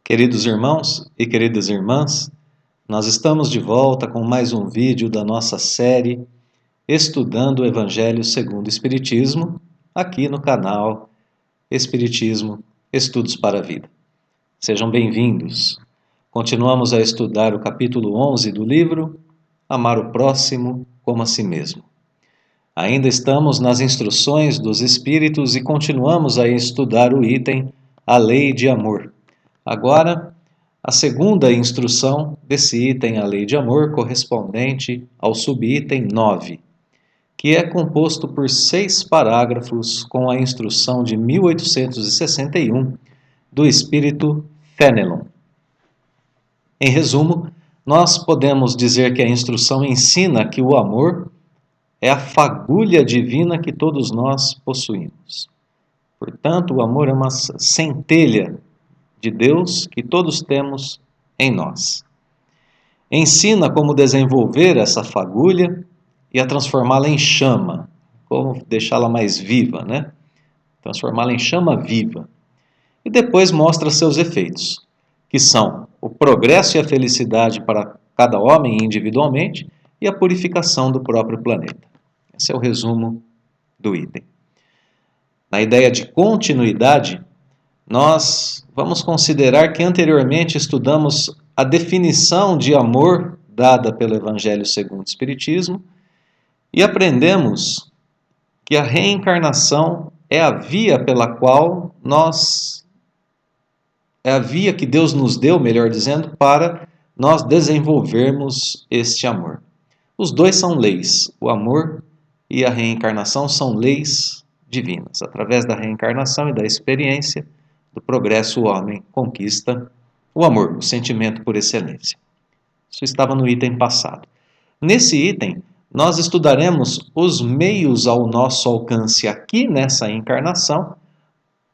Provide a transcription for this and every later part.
Queridos irmãos e queridas irmãs, nós estamos de volta com mais um vídeo da nossa série Estudando o Evangelho segundo o Espiritismo, aqui no canal Espiritismo Estudos para a Vida. Sejam bem-vindos. Continuamos a estudar o capítulo 11 do livro Amar o Próximo como a Si Mesmo. Ainda estamos nas instruções dos Espíritos e continuamos a estudar o item A Lei de Amor. Agora, a segunda instrução desse item, a lei de amor, correspondente ao subitem 9, que é composto por 6 parágrafos com a instrução de 1861 do espírito Fenelon. Em resumo, nós podemos dizer que a instrução ensina que o amor é a fagulha divina que todos nós possuímos. Portanto, o amor é uma centelha de Deus que todos temos em nós. Ensina como desenvolver essa fagulha e a transformá-la em chama, como deixá-la mais viva, né? Transformá-la em chama viva. E depois mostra seus efeitos, que são o progresso e a felicidade para cada homem individualmente e a purificação do próprio planeta. Esse é o resumo do item. Na ideia de continuidade, nós vamos considerar que anteriormente estudamos a definição de amor dada pelo Evangelho segundo o Espiritismo e aprendemos que a reencarnação é a via pela qual é a via que Deus nos deu, melhor dizendo, para nós desenvolvermos este amor. Os dois são leis, o amor e a reencarnação são leis divinas. Através da reencarnação e da experiência do progresso, o homem conquista o amor, o sentimento por excelência. Isso estava no item passado. Nesse item, nós estudaremos os meios ao nosso alcance aqui nessa encarnação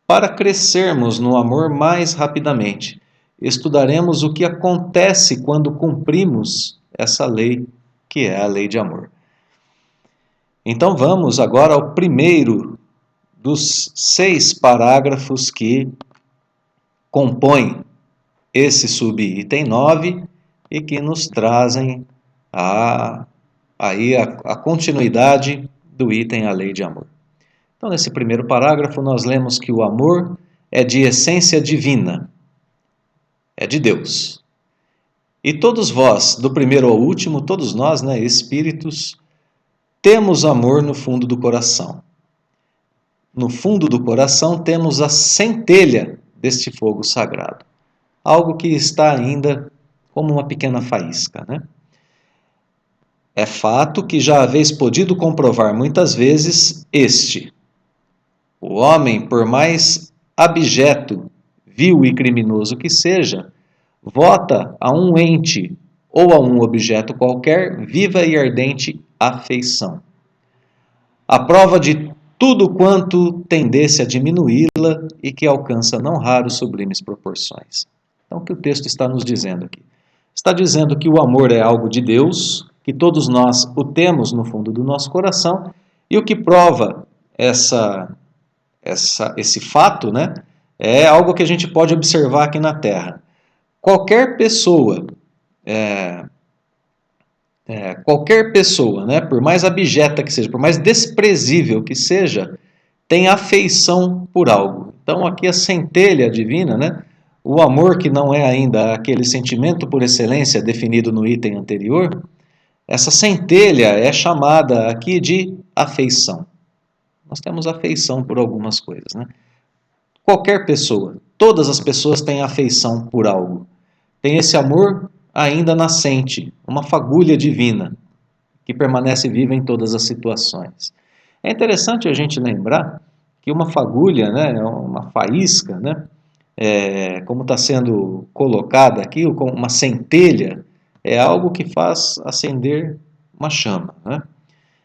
para crescermos no amor mais rapidamente. Estudaremos o que acontece quando cumprimos essa lei, que é a lei de amor. Então vamos agora ao primeiro dos 6 parágrafos que compõem esse subitem 9 e que nos trazem a continuidade do item A Lei de Amor. Então, nesse primeiro parágrafo, nós lemos que o amor é de essência divina, é de Deus. E todos vós, do primeiro ao último, todos nós, espíritos, temos amor no fundo do coração. No fundo do coração temos a centelha deste fogo sagrado. Algo que está ainda como uma pequena faísca, É fato que já haveis podido comprovar muitas vezes o homem, por mais abjeto, vil e criminoso que seja, vota a um ente ou a um objeto qualquer viva e ardente afeição. A prova de tudo quanto tendesse a diminuí-la e que alcança não raro sublimes proporções. Então, o que o texto está nos dizendo aqui? Está dizendo que o amor é algo de Deus, que todos nós o temos no fundo do nosso coração, e o que prova esse fato, é algo que a gente pode observar aqui na Terra. Qualquer pessoa, por mais abjeta que seja, por mais desprezível que seja, tem afeição por algo. Então, aqui a centelha divina, o amor que não é ainda aquele sentimento por excelência definido no item anterior, essa centelha é chamada aqui de afeição. Nós temos afeição por algumas coisas, Qualquer pessoa, todas as pessoas têm afeição por algo. Tem esse amor ainda nascente, uma fagulha divina, que permanece viva em todas as situações. É interessante a gente lembrar que uma fagulha, uma faísca, como está sendo colocada aqui, uma centelha, é algo que faz acender uma chama.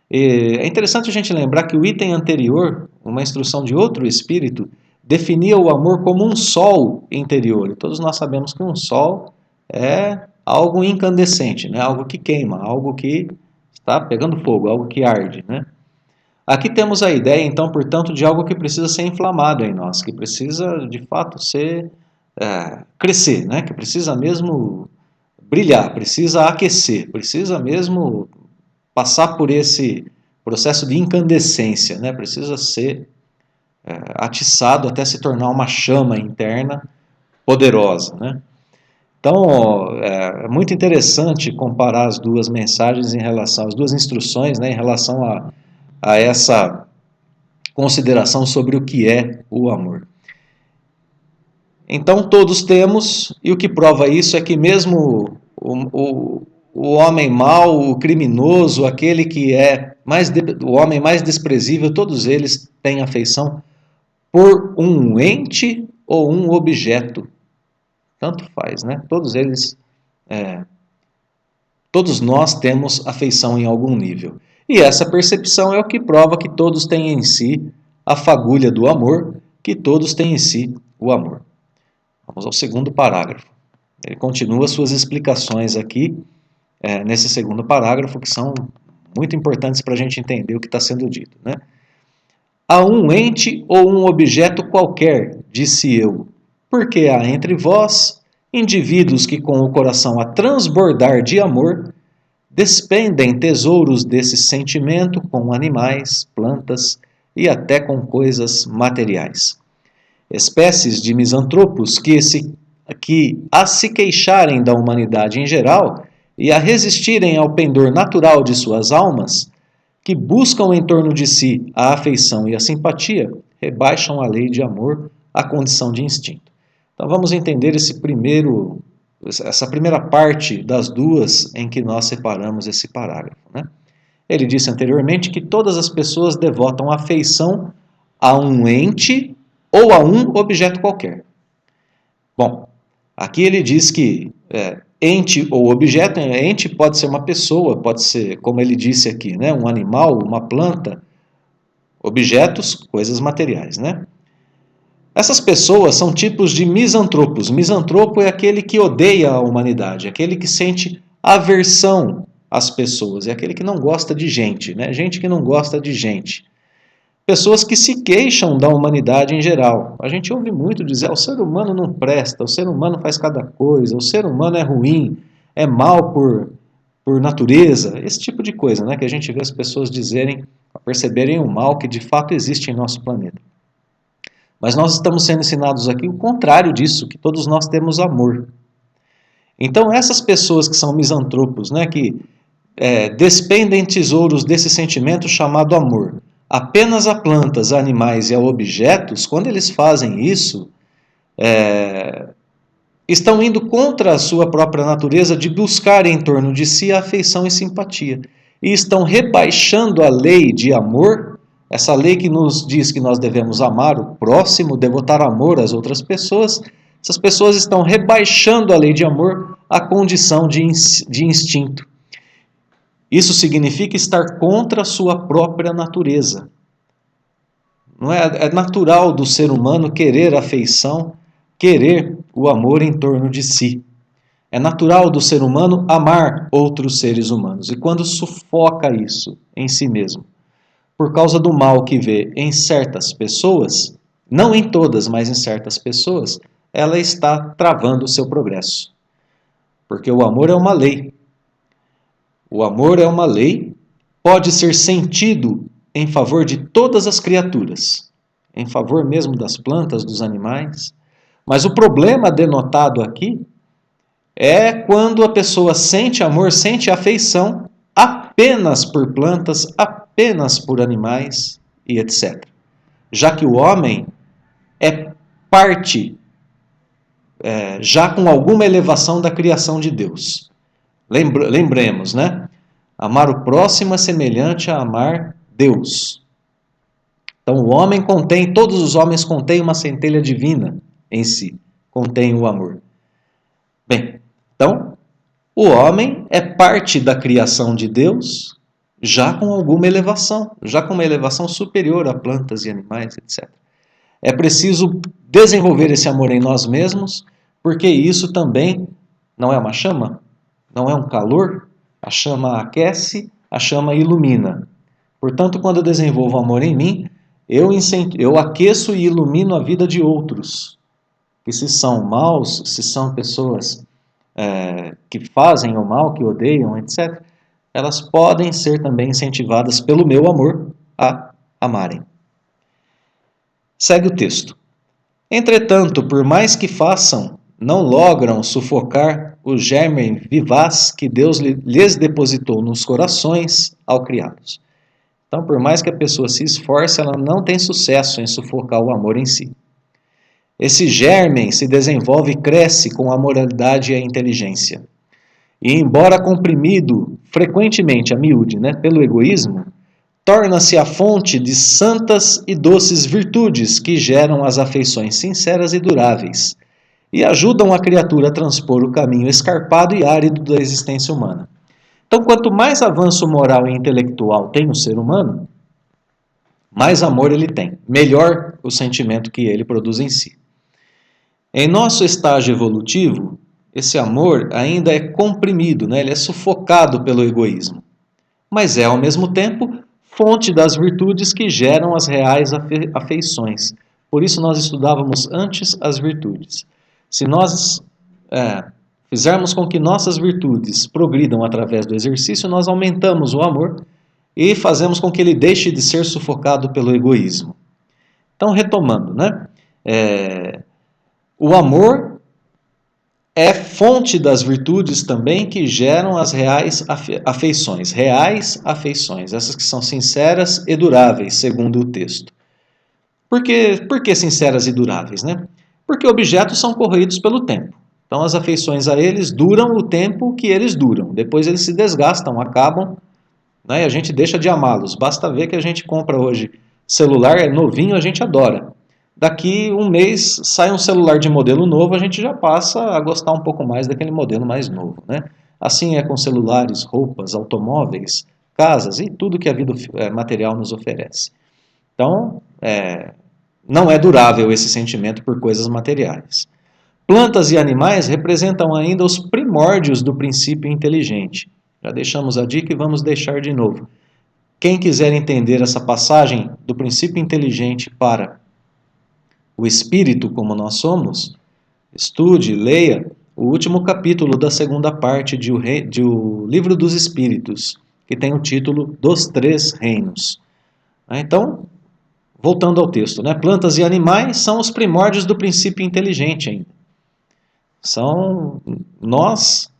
É interessante a gente lembrar que o item anterior, uma instrução de outro espírito, definia o amor como um sol interior. E todos nós sabemos que um sol é algo incandescente, algo que queima, algo que está pegando fogo, algo que arde. Aqui temos a ideia, então, portanto, de algo que precisa ser inflamado em nós, que precisa, de fato, ser crescer, né? Que precisa mesmo brilhar, precisa aquecer, precisa mesmo passar por esse processo de incandescência, né? Precisa ser atiçado até se tornar uma chama interna poderosa, né? Então, é muito interessante comparar as duas mensagens em relação, as duas instruções, né, em relação a essa consideração sobre o que é o amor. Então, todos temos, e o que prova isso é que mesmo o homem mau, o criminoso, aquele que é o homem mais desprezível, todos eles têm afeição por um ente ou um objeto. Tanto faz, né? Todos nós temos afeição em algum nível. E essa percepção é o que prova que todos têm em si a fagulha do amor, que todos têm em si o amor. Vamos ao segundo parágrafo. Ele continua suas explicações aqui, nesse segundo parágrafo, que são muito importantes para a gente entender o que está sendo dito, né? A um ente ou um objeto qualquer, disse eu, porque há entre vós indivíduos que, com o coração a transbordar de amor, despendem tesouros desse sentimento com animais, plantas e até com coisas materiais. Espécies de misantropos que, a se queixarem da humanidade em geral e a resistirem ao pendor natural de suas almas, que buscam em torno de si a afeição e a simpatia, rebaixam a lei de amor à condição de instinto. Então vamos entender essa primeira parte das duas em que nós separamos esse parágrafo, né? Ele disse anteriormente que todas as pessoas devotam afeição a um ente ou a um objeto qualquer. Bom, aqui ele diz que ente ou objeto, ente pode ser uma pessoa, pode ser, como ele disse aqui, né, um animal, uma planta, objetos, coisas materiais, né? Essas pessoas são tipos de misantropos. Misantropo é aquele que odeia a humanidade, aquele que sente aversão às pessoas, é aquele que não gosta de gente, né? Gente que não gosta de gente. Pessoas que se queixam da humanidade em geral. A gente ouve muito dizer, o ser humano não presta, o ser humano faz cada coisa, o ser humano é ruim, é mal por natureza, esse tipo de coisa, né? Que a gente vê as pessoas dizerem, perceberem o mal que de fato existe em nosso planeta. Mas nós estamos sendo ensinados aqui o contrário disso, que todos nós temos amor. Então essas pessoas que são misantropos, né, que despendem tesouros desse sentimento chamado amor, apenas a plantas, a animais e a objetos, quando eles fazem isso, estão indo contra a sua própria natureza de buscar em torno de si a afeição e simpatia. E estão rebaixando a lei de amor, essa lei que nos diz que nós devemos amar o próximo, devotar amor às outras pessoas. Essas pessoas estão rebaixando a lei de amor à condição de instinto. Isso significa estar contra a sua própria natureza. Não é natural do ser humano querer afeição, querer o amor em torno de si. É natural do ser humano amar outros seres humanos. E quando sufoca isso em si mesmo, por causa do mal que vê em certas pessoas, não em todas, mas em certas pessoas, ela está travando o seu progresso. Porque o amor é uma lei. O amor é uma lei, pode ser sentido em favor de todas as criaturas, em favor mesmo das plantas, dos animais. Mas o problema denotado aqui é quando a pessoa sente amor, sente afeição apenas por plantas, apenas por animais e etc. Já que o homem é parte, já com alguma elevação da criação de Deus. Lembremos, né? Amar o próximo é semelhante a amar Deus. Então todos os homens contêm uma centelha divina em si, contém o amor. Bem, então, o homem é parte da criação de Deus, já com alguma elevação, já com uma elevação superior a plantas e animais, etc. É preciso desenvolver esse amor em nós mesmos, porque isso também não é uma chama, não é um calor, a chama aquece, a chama ilumina. Portanto, quando eu desenvolvo amor em mim, eu aqueço e ilumino a vida de outros, que se são maus, se são pessoas que fazem o mal, que odeiam, etc., elas podem ser também incentivadas pelo meu amor a amarem. Segue o texto. Entretanto, por mais que façam, não logram sufocar o germe vivaz que Deus lhes depositou nos corações ao criá-los. Então, por mais que a pessoa se esforce, ela não tem sucesso em sufocar o amor em si. Esse germe se desenvolve e cresce com a moralidade e a inteligência. E, embora comprimido frequentemente a miúde, pelo egoísmo, torna-se a fonte de santas e doces virtudes que geram as afeições sinceras e duráveis e ajudam a criatura a transpor o caminho escarpado e árido da existência humana. Então, quanto mais avanço moral e intelectual tem o ser humano, mais amor ele tem, melhor o sentimento que ele produz em si. Em nosso estágio evolutivo, esse amor ainda é comprimido, ele é sufocado pelo egoísmo, mas é, ao mesmo tempo, fonte das virtudes que geram as reais afeições. Por isso nós estudávamos antes as virtudes. Se nós fizermos com que nossas virtudes progridam através do exercício, nós aumentamos o amor e fazemos com que ele deixe de ser sufocado pelo egoísmo. Então, retomando, o amor é fonte das virtudes também que geram as reais afeições. Reais afeições, essas que são sinceras e duráveis, segundo o texto. Por que sinceras e duráveis? Porque objetos são corroídos pelo tempo. Então as afeições a eles duram o tempo que eles duram. Depois eles se desgastam, acabam, e a gente deixa de amá-los. Basta ver que a gente compra hoje celular, é novinho, a gente adora. Daqui um mês sai um celular de modelo novo, a gente já passa a gostar um pouco mais daquele modelo mais novo. Assim é com celulares, roupas, automóveis, casas e tudo que a vida material nos oferece. Então, não é durável esse sentimento por coisas materiais. Plantas e animais representam ainda os primórdios do princípio inteligente. Já deixamos a dica e vamos deixar de novo. Quem quiser entender essa passagem do princípio inteligente para o espírito como nós somos, estude, leia o último capítulo da segunda parte de O Livro dos Espíritos, que tem o título Dos Três Reinos. Então, voltando ao texto, plantas e animais são os primórdios do princípio inteligente ainda. São nós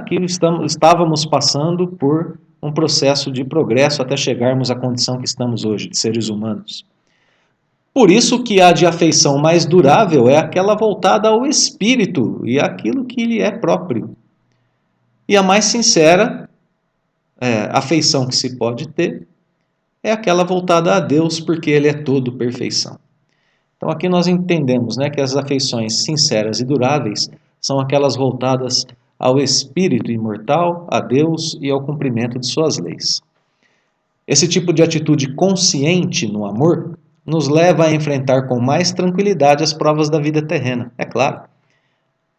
que estávamos passando por um processo de progresso até chegarmos à condição que estamos hoje, de seres humanos. Por isso que a de afeição mais durável é aquela voltada ao espírito e àquilo que lhe é próprio. E a mais sincera afeição que se pode ter é aquela voltada a Deus, porque Ele é todo perfeição. Então aqui nós entendemos que as afeições sinceras e duráveis são aquelas voltadas ao espírito imortal, a Deus e ao cumprimento de suas leis. Esse tipo de atitude consciente no amor nos leva a enfrentar com mais tranquilidade as provas da vida terrena, é claro.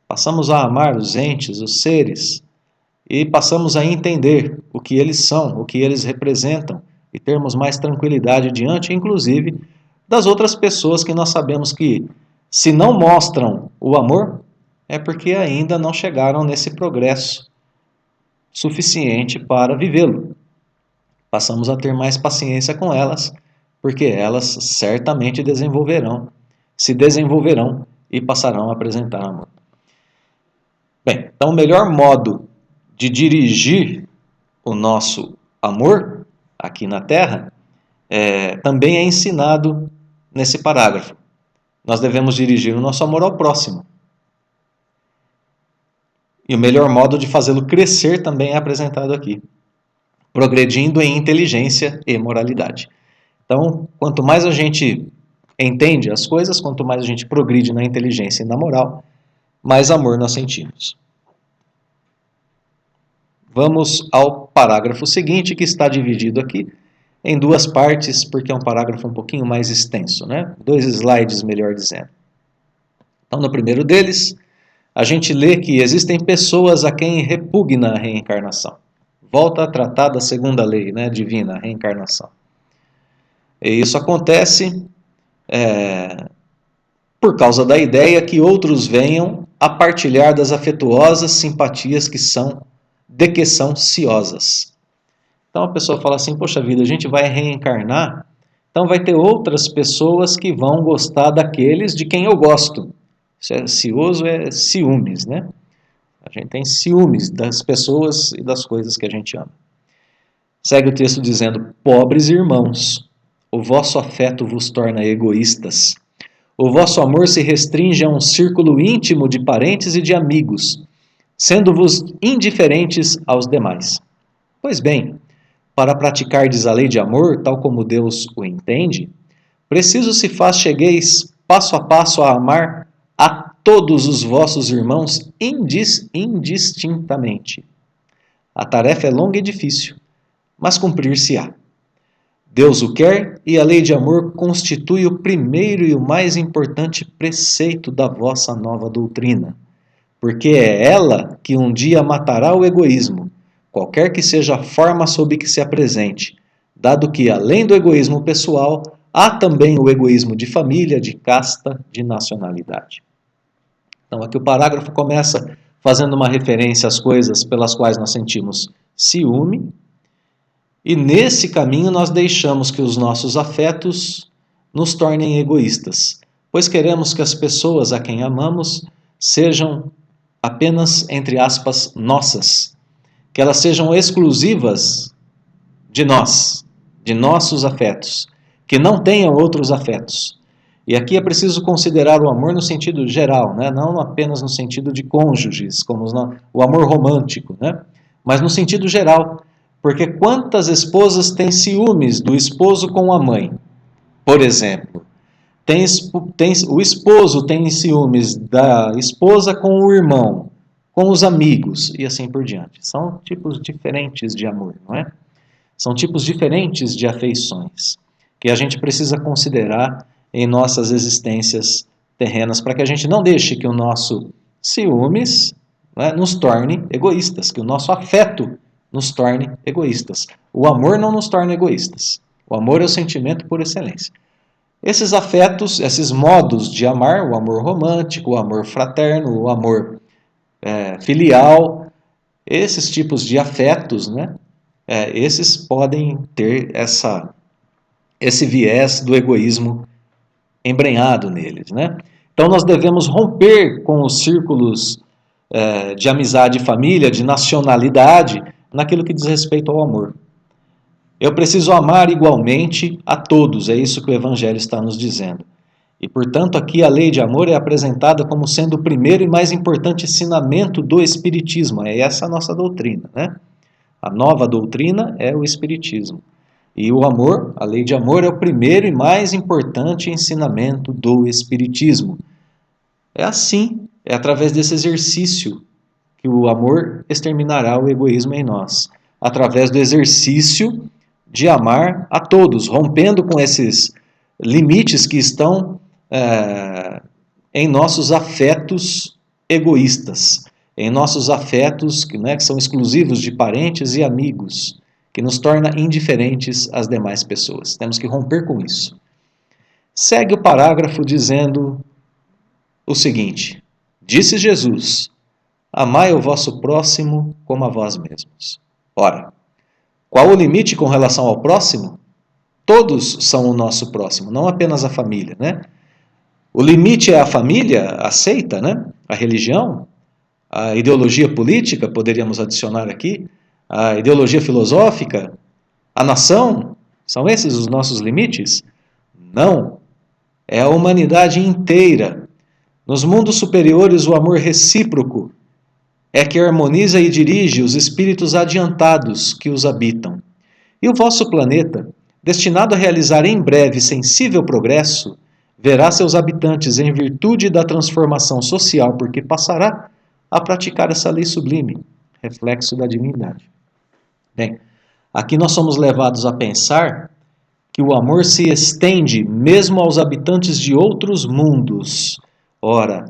Passamos a amar os entes, os seres, e passamos a entender o que eles são, o que eles representam, e termos mais tranquilidade diante, inclusive, das outras pessoas que nós sabemos que, se não mostram o amor, é porque ainda não chegaram nesse progresso suficiente para vivê-lo. Passamos a ter mais paciência com elas, porque elas certamente se desenvolverão e passarão a apresentar amor. Bem, então o melhor modo de dirigir o nosso amor aqui na Terra também é ensinado nesse parágrafo. Nós devemos dirigir o nosso amor ao próximo. E o melhor modo de fazê-lo crescer também é apresentado aqui, progredindo em inteligência e moralidade. Então, quanto mais a gente entende as coisas, quanto mais a gente progride na inteligência e na moral, mais amor nós sentimos. Vamos ao parágrafo seguinte, que está dividido aqui em duas partes, porque é um parágrafo um pouquinho mais extenso, 2 slides, melhor dizendo. Então, no primeiro deles, a gente lê que existem pessoas a quem repugna a reencarnação. Volta a tratar da segunda lei, divina, a reencarnação. E isso acontece por causa da ideia que outros venham a partilhar das afetuosas simpatias de que são ciosas. Então a pessoa fala assim, poxa vida, a gente vai reencarnar, então vai ter outras pessoas que vão gostar daqueles de quem eu gosto. Cioso é ciúmes, né? A gente tem ciúmes das pessoas e das coisas que a gente ama. Segue o texto dizendo, pobres irmãos, o vosso afeto vos torna egoístas. O vosso amor se restringe a um círculo íntimo de parentes e de amigos, sendo-vos indiferentes aos demais. Pois bem, para praticardes a lei de amor, tal como Deus o entende, preciso se faz chegueis passo a passo a amar a todos os vossos irmãos indistintamente. A tarefa é longa e difícil, mas cumprir-se-á. Deus o quer e a lei de amor constitui o primeiro e o mais importante preceito da vossa nova doutrina, porque é ela que um dia matará o egoísmo, qualquer que seja a forma sob que se apresente, dado que, além do egoísmo pessoal, há também o egoísmo de família, de casta, de nacionalidade. Então, aqui o parágrafo começa fazendo uma referência às coisas pelas quais nós sentimos ciúme, e nesse caminho nós deixamos que os nossos afetos nos tornem egoístas, pois queremos que as pessoas a quem amamos sejam apenas, entre aspas, nossas, que elas sejam exclusivas de nós, de nossos afetos, que não tenham outros afetos. E aqui é preciso considerar o amor no sentido geral, né? Não apenas no sentido de cônjuges, como o amor romântico, né? Mas no sentido geral. Porque quantas esposas têm ciúmes do esposo com a mãe? Por exemplo, o esposo tem ciúmes da esposa com o irmão, com os amigos e assim por diante. São tipos diferentes de amor, não é? São tipos diferentes de afeições que a gente precisa considerar em nossas existências terrenas para que a gente não deixe que o nosso ciúmes, né, nos torne egoístas, que o nosso afeto nos torne egoístas. O amor não nos torna egoístas. O amor é o sentimento por excelência. Esses afetos, esses modos de amar, o amor romântico, o amor fraterno, o amor filial, esses tipos de afetos, né, esses podem ter esse viés do egoísmo embrenhado neles, né? Então nós devemos romper com os círculos de amizade e família, de nacionalidade, naquilo que diz respeito ao amor. Eu preciso amar igualmente a todos, é isso que o Evangelho está nos dizendo. E, portanto, aqui a lei de amor é apresentada como sendo o primeiro e mais importante ensinamento do Espiritismo. É essa a nossa doutrina, né? A nova doutrina é o Espiritismo. E o amor, a lei de amor, é o primeiro e mais importante ensinamento do Espiritismo. É assim, é através desse exercício que o amor exterminará o egoísmo em nós. Através do exercício de amar a todos, rompendo com esses limites que estão em nossos afetos egoístas, em nossos afetos que são exclusivos de parentes e amigos, que nos torna indiferentes às demais pessoas. Temos que romper com isso. Segue o parágrafo dizendo o seguinte: disse Jesus, amai o vosso próximo como a vós mesmos. Ora, qual o limite com relação ao próximo? Todos são o nosso próximo, não apenas a família, né? O limite é a família, a seita, né? A religião, a ideologia política, poderíamos adicionar aqui, a ideologia filosófica, a nação. São esses os nossos limites? Não. É a humanidade inteira. Nos mundos superiores, o amor recíproco é que harmoniza e dirige os espíritos adiantados que os habitam. E o vosso planeta, destinado a realizar em breve sensível progresso, verá seus habitantes, em virtude da transformação social por que passará, a praticar essa lei sublime, reflexo da divindade. Bem, aqui nós somos levados a pensar que o amor se estende mesmo aos habitantes de outros mundos. Ora,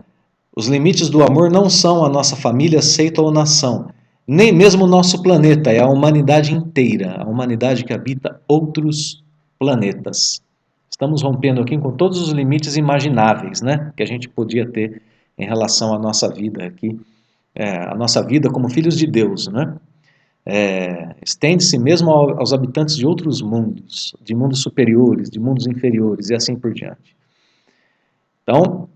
os limites do amor não são a nossa família, seita ou nação, nem mesmo o nosso planeta, é a humanidade inteira, a humanidade que habita outros planetas. Estamos rompendo aqui com todos os limites imagináveis, né, que a gente podia ter em relação à nossa vida aqui, a nossa vida como filhos de Deus, né? Estende-se mesmo aos habitantes de outros mundos, de mundos superiores, de mundos inferiores e assim por diante. Então,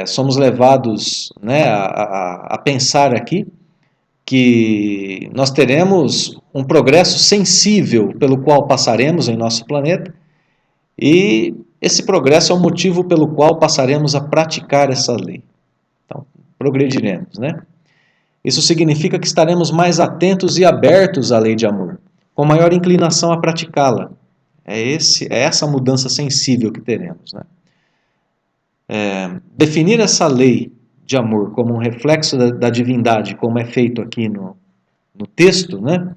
somos levados, né, a pensar aqui que nós teremos um progresso sensível pelo qual passaremos em nosso planeta, e esse progresso é o motivo pelo qual passaremos a praticar essa lei. Então, progrediremos, né? Isso significa que estaremos mais atentos e abertos à lei de amor, com maior inclinação a praticá-la. É essa mudança sensível que teremos, né? Definir essa lei de amor como um reflexo da divindade, como é feito aqui no texto, né?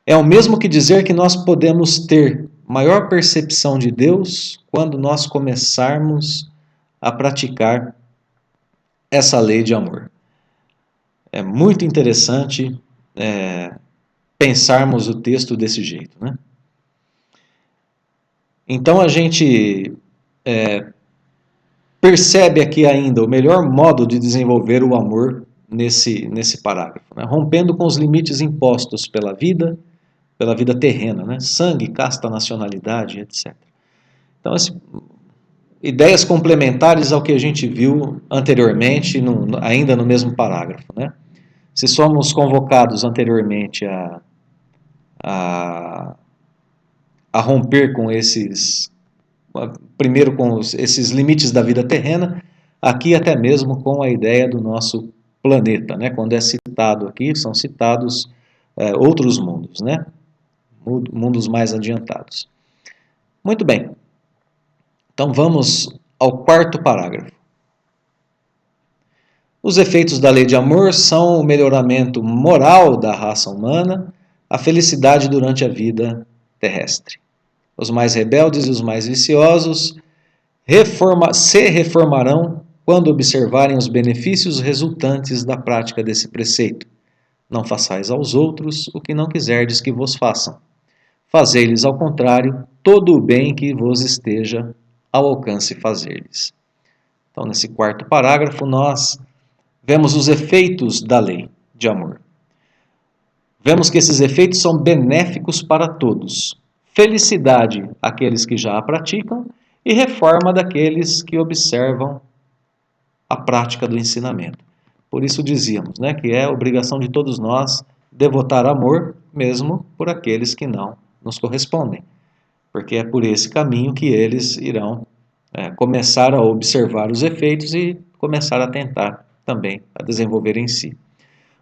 É o mesmo que dizer que nós podemos ter maior percepção de Deus quando nós começarmos a praticar essa lei de amor. É muito interessante pensarmos o texto desse jeito, né? Então a gente percebe aqui ainda o melhor modo de desenvolver o amor nesse parágrafo, né? Rompendo com os limites impostos pela vida terrena, né? Sangue, casta, nacionalidade, etc. Então, ideias complementares ao que a gente viu anteriormente, ainda no mesmo parágrafo, né? Se somos convocados anteriormente a romper com primeiro com esses limites da vida terrena, aqui até mesmo com a ideia do nosso planeta, né? Quando é citado aqui, são citados outros mundos, né? Mundos mais adiantados. Muito bem. Então vamos ao quarto parágrafo. Os efeitos da lei de amor são o melhoramento moral da raça humana, a felicidade durante a vida terrestre. Os mais rebeldes e os mais viciosos se reformarão quando observarem os benefícios resultantes da prática desse preceito. Não façais aos outros o que não quiserdes que vos façam. Fazei-lhes, ao contrário, todo o bem que vos esteja ao alcance fazer-lhes. Então, nesse quarto parágrafo, nós vemos os efeitos da lei de amor. Vemos que esses efeitos são benéficos para todos. Felicidade àqueles que já a praticam e reforma daqueles que observam a prática do ensinamento. Por isso dizíamos, né, que é obrigação de todos nós devotar amor, mesmo por aqueles que não nos correspondem, porque é por esse caminho que eles irão começar a observar os efeitos e começar a tentar também a desenvolver em si.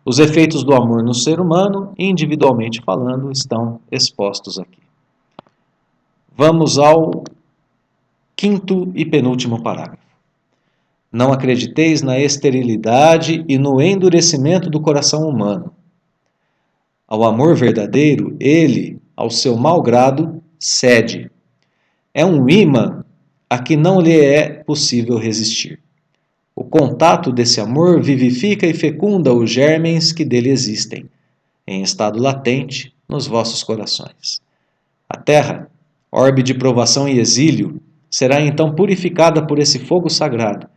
Os efeitos do amor no ser humano, individualmente falando, estão expostos aqui. Vamos ao quinto e penúltimo parágrafo. Não acrediteis na esterilidade e no endurecimento do coração humano. Ao amor verdadeiro, ele, ao seu mau grado, cede. É um ímã a que não lhe é possível resistir. O contato desse amor vivifica e fecunda os germens que dele existem, em estado latente, nos vossos corações. A terra, orbe de provação e exílio, será então purificada por esse fogo sagrado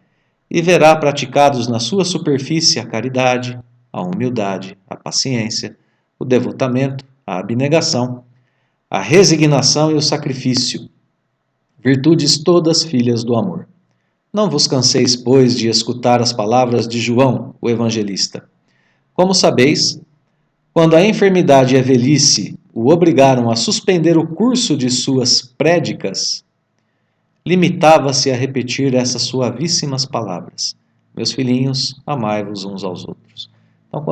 e verá praticados na sua superfície a caridade, a humildade, a paciência, o devotamento, a abnegação, a resignação e o sacrifício, virtudes todas filhas do amor. Não vos canseis, pois, de escutar as palavras de João, o evangelista. Como sabeis, quando a enfermidade e a velhice o obrigaram a suspender o curso de suas prédicas, limitava-se a repetir essas suavíssimas palavras: meus filhinhos, amai-vos uns aos outros. Então,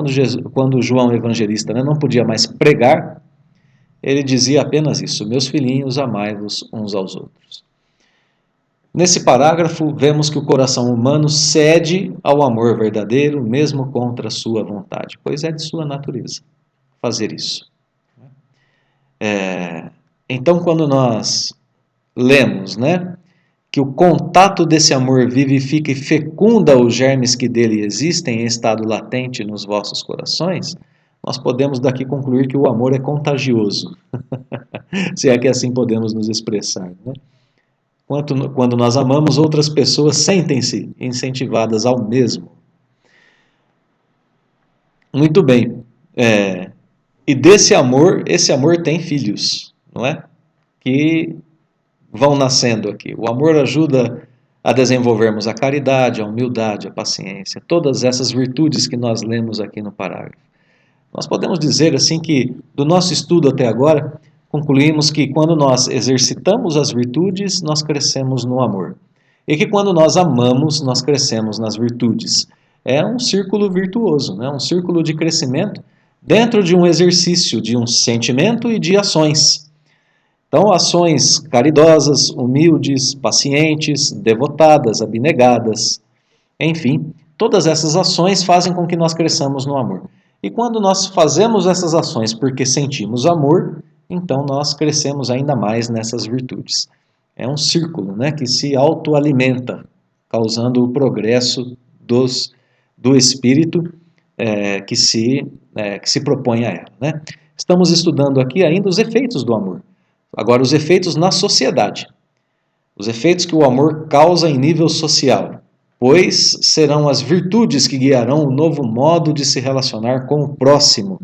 quando João evangelista não podia mais pregar, ele dizia apenas isso: meus filhinhos, amai-vos uns aos outros. Nesse parágrafo, vemos que o coração humano cede ao amor verdadeiro, mesmo contra a sua vontade, pois é de sua natureza fazer isso. Então, quando nós lemos, né, que o contato desse amor vivifica e fecunda os germes que dele existem em estado latente nos vossos corações, nós podemos daqui concluir que o amor é contagioso, se é que assim podemos nos expressar, né? Quando nós amamos, outras pessoas sentem-se incentivadas ao mesmo. Muito bem. E desse amor, esse amor tem filhos, não é? Que vão nascendo aqui. O amor ajuda a desenvolvermos a caridade, a humildade, a paciência, todas essas virtudes que nós lemos aqui no parágrafo. Nós podemos dizer assim que, do nosso estudo até agora, concluímos que quando nós exercitamos as virtudes, nós crescemos no amor. E que quando nós amamos, nós crescemos nas virtudes. É um círculo virtuoso, né? Um círculo de crescimento dentro de um exercício de um sentimento e de ações. Então, ações caridosas, humildes, pacientes, devotadas, abnegadas, enfim, todas essas ações fazem com que nós cresçamos no amor. E quando nós fazemos essas ações porque sentimos amor, então nós crescemos ainda mais nessas virtudes. É um círculo, né, que se autoalimenta, causando o progresso do espírito que se propõe a ela, né? Estamos estudando aqui ainda os efeitos do amor. Agora, os efeitos na sociedade. Os efeitos que o amor causa em nível social, pois serão as virtudes que guiarão o novo modo de se relacionar com o próximo,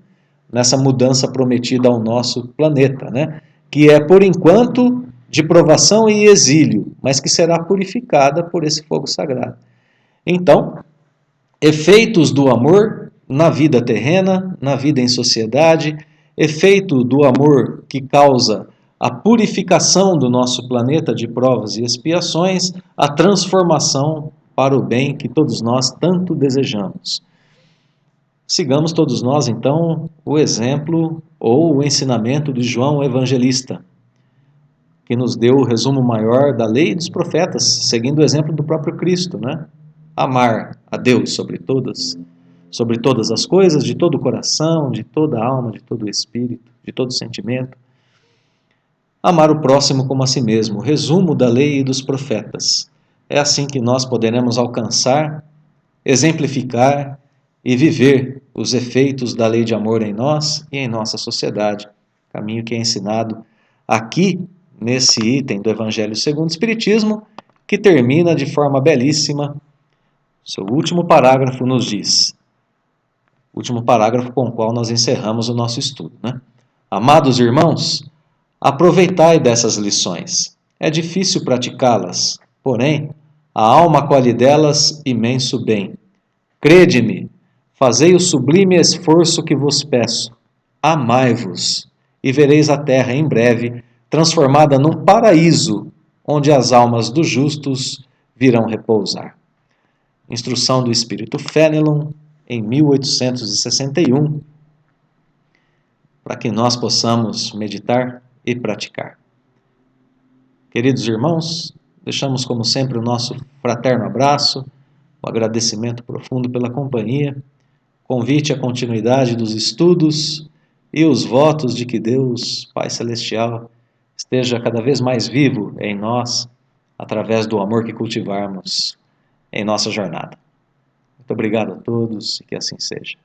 nessa mudança prometida ao nosso planeta, né? Que é, por enquanto, de provação e exílio, mas que será purificada por esse fogo sagrado. Então, efeitos do amor na vida terrena, na vida em sociedade, efeito do amor que causa a purificação do nosso planeta de provas e expiações, a transformação para o bem que todos nós tanto desejamos. Sigamos todos nós, então, o exemplo ou o ensinamento de João Evangelista, que nos deu o resumo maior da lei e dos profetas, seguindo o exemplo do próprio Cristo, né? Amar a Deus sobre todas as coisas, de todo o coração, de toda a alma, de todo o espírito, de todo o sentimento. Amar o próximo como a si mesmo, resumo da lei e dos profetas. É assim que nós poderemos alcançar, exemplificar e viver os efeitos da lei de amor em nós e em nossa sociedade. Caminho que é ensinado aqui nesse item do Evangelho segundo o Espiritismo, que termina de forma belíssima. Seu último parágrafo nos diz, último parágrafo com o qual nós encerramos o nosso estudo, né? Amados irmãos, aproveitai dessas lições. É difícil praticá-las, porém, a alma acolhe delas imenso bem. Crede-me, fazei o sublime esforço que vos peço. Amai-vos, e vereis a terra em breve transformada num paraíso, onde as almas dos justos virão repousar. Instrução do Espírito Fénelon, em 1861, para que nós possamos meditar e praticar. Queridos irmãos, deixamos como sempre o nosso fraterno abraço, o agradecimento profundo pela companhia, convite à continuidade dos estudos e os votos de que Deus, Pai Celestial, esteja cada vez mais vivo em nós, através do amor que cultivarmos em nossa jornada. Muito obrigado a todos e que assim seja.